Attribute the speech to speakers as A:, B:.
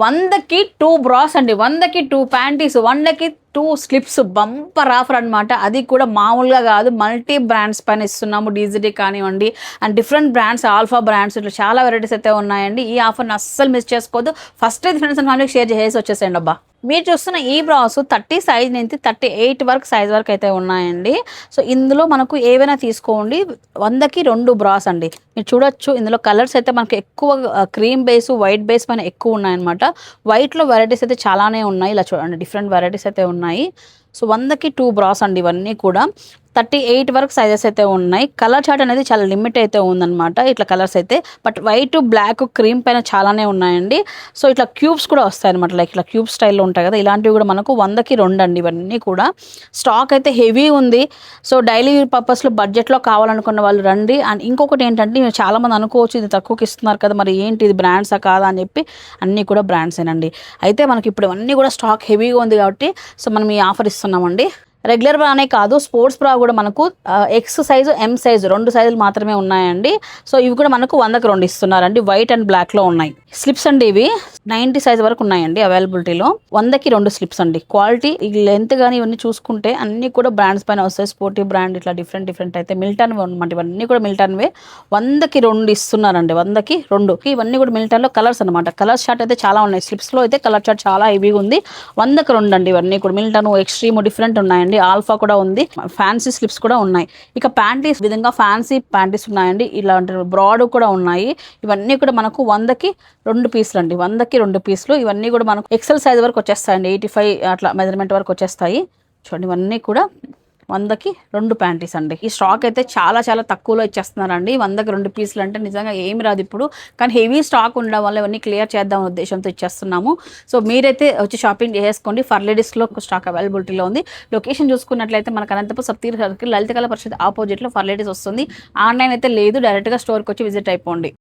A: 100కి 2 brass అండి, 100కి 2 panties, 100కి 2 slips. Bumper offer అనమాట. అది కూడా మామూలుగా కాదు, మల్టీ బ్రాండ్స్ పైన ఇస్తున్నాము. డీజీడీ కానివ్వండి and different brands, alpha brands, ఇట్లా చాలా వెరైటీస్ అయితే ఉన్నాయండి. ఈ ఆఫర్ని అస్సలు మిస్ చేసుకోవద్దు. ఫస్ట్ అయితే ఫ్రెండ్స్ అండ్ ఫ్యామిలీకి షేర్ చేసి వచ్చేసేయండి అబ్బా. మీరు చూస్తున్న ఈ బ్రాస్ 30 సైజ్ నుంచి 38 వరకు సైజ్ వరకు అయితే ఉన్నాయండి. సో ఇందులో మనకు ఏవైనా తీసుకోండి. 100కి 2 బ్రాస్ అండి. మీరు చూడొచ్చు ఇందులో కలర్స్ అయితే మనకి ఎక్కువ క్రీమ్ బేస్, వైట్ బేస్ పైన ఎక్కువ ఉన్నాయన్నమాట. వైట్లో వెరైటీస్ అయితే చాలానే ఉన్నాయి. ఇలా చూడండి డిఫరెంట్ వెరైటీస్ అయితే ఉన్నాయి. సో 100కి 2 బ్రాస్ అండి. ఇవన్నీ కూడా 38 వరకు సైజెస్ అయితే ఉన్నాయి. కలర్ చార్ట్ అనేది చాలా లిమిట్ అయితే ఉందన్నమాట. ఇట్లా కలర్స్ అయితే బట్ వైట్, బ్లాక్, క్రీమ్ పైన చాలానే ఉన్నాయండి. సో ఇట్లా క్యూబ్స్ కూడా వస్తాయి అనమాట. లైక్ ఇట్లా క్యూబ్ స్టైల్లో ఉంటాయి కదా, ఇలాంటివి కూడా మనకు 100కి 2 అండి. ఇవన్నీ కూడా స్టాక్ అయితే హెవీ ఉంది. సో డైలీ పర్పస్లో బడ్జెట్లో కావాలనుకున్న వాళ్ళు రండి. అండ్ ఇంకొకటి ఏంటంటే చాలామంది అనుకోవచ్చు ఇది తక్కువకి ఇస్తున్నారు కదా, మరి ఏంటి ఇది బ్రాండ్సా కాదా అని చెప్పి. అన్నీ కూడా బ్రాండ్సేనండి. అయితే మనకి ఇప్పుడు అన్నీ కూడా స్టాక్ హెవీగా ఉంది కాబట్టి సో మనం ఈ ఆఫర్ ఇస్తున్నామండి. రెగ్యులర్ బ్రానే కాదు, స్పోర్ట్స్ బ్రా కూడా మనకు ఎక్స్ సైజు, ఎం సైజు 2 సైజులు మాత్రమే ఉన్నాయండి. సో ఇవి కూడా మనకు 100కి 2 ఇస్తున్నారండి. వైట్ అండ్ బ్లాక్లో ఉన్నాయి. స్లిప్స్ అండి ఇవి 90 సైజ్ వరకు ఉన్నాయండి అవైలబిలిటీలో. 100కి 2 స్లిప్స్ అండి. క్వాలిటీ, లెంత్ కానీ ఇవన్నీ చూసుకుంటే అన్నీ కూడా బ్రాండ్స్ పైన వస్తాయి. స్పోర్టివ్ బ్రాండ్, ఇట్లా డిఫరెంట్ అయితే మిల్టన్ అనమాట. ఇవన్నీ కూడా మిల్టన్వే. 100కి 2 ఇస్తున్నారండి. 100కి 2. ఇవన్నీ కూడా మిల్టన్లో కలర్స్ అనమాట. కలర్ చార్ట్ అయితే చాలా ఉన్నాయి. స్లిప్స్లో అయితే కలర్ చార్ట్ చాలా హెవీగా ఉంది. 100కి 2 అండి. ఇవన్నీ కూడా మిల్టన్, ఎక్స్ట్రీమ్ డిఫరెంట్ ఉన్నాయండి. ఆల్ఫా కూడా ఉంది. ఫ్యాన్సీ స్లిప్స్ కూడా ఉన్నాయి. ఇక ప్యాంటీస్ విధంగా ఫ్యాన్సీ ప్యాంటీస్ ఉన్నాయండి. ఇలాంటి బ్రాడ్ కూడా ఉన్నాయి. ఇవన్నీ కూడా మనకు 100కి 2 పీసులు అండి. 100కి 2 పీసులు. ఇవన్నీ కూడా మనకు ఎక్సెల్ సైజ్ వరకు వచ్చేస్తాయండి. 85 అట్లా మెజర్మెంట్ వరకు వచ్చేస్తాయి. చూడండి ఇవన్నీ కూడా 100కి 2 ప్యాంటీస్ అండి. ఈ స్టాక్ అయితే చాలా చాలా తక్కువలో ఇచ్చేస్తున్నారండి. 100కి 2 పీసులు అంటే నిజంగా ఏమి రాదు ఇప్పుడు. కానీ హెవీ స్టాక్ ఉండడం వల్ల ఇవన్నీ క్లియర్ చేద్దాం ఉద్దేశంతో ఇచ్చేస్తున్నాము. సో మీరైతే వచ్చి షాపింగ్ చేసుకోండి. ఫర్ లేడీస్లో స్టాక్ అవైలబిలిటీలో ఉంది. లొకేషన్ చూసుకున్నట్లయితే మనకు అనంతపురం సప్తీర్ సర్కిల్, లలిత కళా పరిషత్ ఆపోజిట్లో ఫర్ లేడీస్ వస్తుంది. ఆన్లైన్ అయితే లేదు, డైరెక్ట్గా స్టోర్కి వచ్చి విజిట్ అయిపోండి.